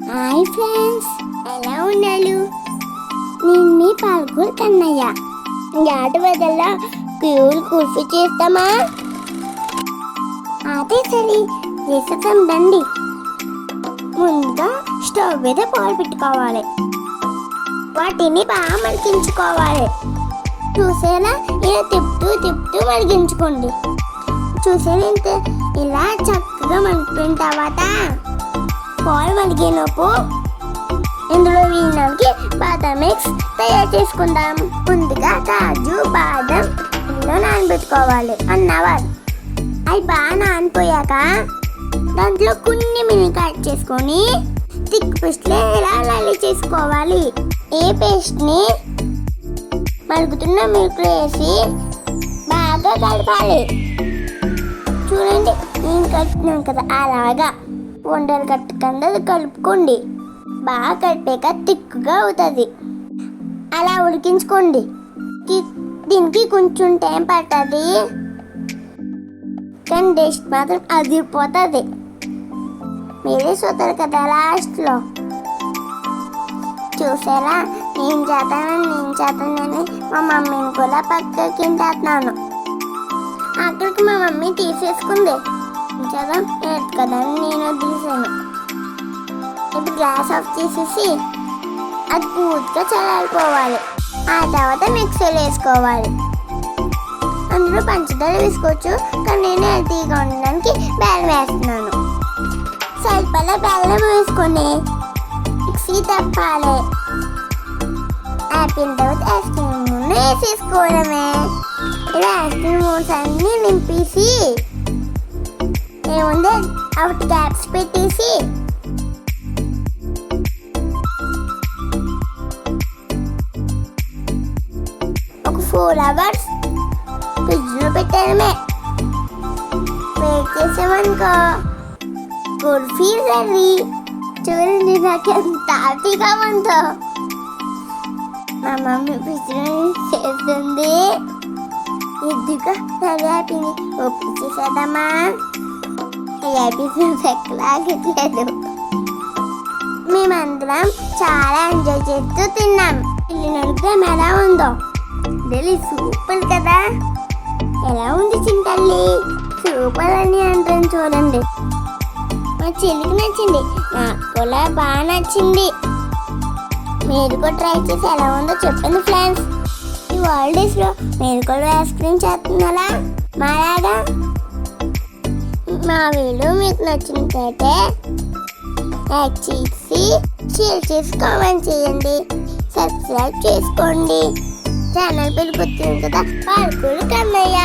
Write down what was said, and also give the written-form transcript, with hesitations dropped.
Hi friends, ఎలా ఉన్నారు? నేను మీ పాల్గొల్ కన్నయ్య. యాట వదల్లా క్యూల్ కుల్ఫీ చేస్తామా? అదే సరే, చేసేద్దాం రండి. ముందుగా స్టవ్ మీద పాలు పెట్టుకోవాలి. వాటిని బాగా మరిగించుకోవాలి. చూసేలా ఇలా తిప్పుతూ మరిగించుకోండి. చూసేలా ఇంత ఇలా చక్కగా మరిగిపోయిన తర్వాత పాలు మరిగేలోపు ఇందులో వీళ్ళకి బాదం మిక్స్ తయారు చేసుకుందాం. ముందుగా కాజు బాదం ఇందులో నానబెట్టుకోవాలి 1 అవర్. అవి బాగా నానిపోయాక దాంట్లో కొన్ని మిల్క్ యాడ్ చేసుకొని థిక్ పేస్ట్లో ఇలా లలి చేసుకోవాలి. ఈ పేస్ట్ని మరుగుతున్న మిల్క్ వేసి బాగా కలపాలి. చూడండి, నేను కలుపుతున్నాను కదా, అలాగా వండలు కట్టకుండా కలుపుకోండి. బాగా కలిపాక తిక్కుగా అవుతుంది. అలా ఉడికించుకోండి. దీనికి కొంచెం టైం పడుతుంది, కానీ టేస్ట్ మాత్రం అదిరిపోతుంది. మీరే చూస్తారు కదా లాస్ట్లో. చూసారా, నేను చేస్తానని మా మమ్మీని కూడా పక్కకి తింటున్నాను. అక్కడికి మా మమ్మీ తీసేసుకుంది. కదా నేను తీసాను. ఇప్పుడు గ్యాస్ ఆఫ్ చేసేసి అది పూర్తిగా చల్లారిపోవాలి. ఆ తర్వాత మిక్సీలో వేసుకోవాలి. అందులో పంచదార వేసుకోవచ్చు, కానీ నేను హెల్తీగా ఉండడానికి బెల్లం వేస్తున్నాను. సరిపడా బెల్లం వేసుకొని మిక్సీ తప్పాలి. అయిపోయిన తర్వాత ఐస్ క్రీమ్ వేసేసుకోవడమే. ఇలా ఐస్ క్రీమ్ మూన్స్ అన్నీ నింపేసి ఏముంది ఒకటి గ్యాప్స్ పెట్టేసి ఒక 4 అవర్స్ ఫ్రిడ్జ్లో పెట్టడమే. వెయిట్ చేసామనుకో కుల్ఫీ రెడీ. చూడండి, నాకు ఎంత హ్యాపీగా ఉందో. మా మమ్మీ ఫ్రిడ్జ్లో చేస్తుంది. ఇదిగా సరే అయిపోయింది, ఓపెన్ చేసేద్దామా? ఎక్కలాగట్లేదు. మేమందరం చాలా ఎంజాయ్ చేస్తూ తిన్నాం. ఇల్లు నడుపుదాం ఎలా ఉందో. ఢిల్లీ సూపర్ కదా. ఎలా ఉంది చింతల్లి? సూపర్ అని అంటాను. చూడండి, మా చెల్లికి నచ్చింది, నాకు కూడా బాగా నచ్చింది. మీరు కూడా ట్రై చేసి ఎలా ఉందో చెప్పండి ఫ్రెండ్స్. ఈ హాలిడేస్లో మీరు కూడా ఐస్ క్రీమ్ చేస్తున్నారా మాలాగా? మా వీడియో మీకు నచ్చినట్లయితే లైక్ చేసి షేర్ చేసి కామెంట్ చేయండి. సబ్స్క్రైబ్ చేసుకోండి. ఛానల్ పేరు గుర్తుంది కదా, పాల్గొల్ కన్నయ్య.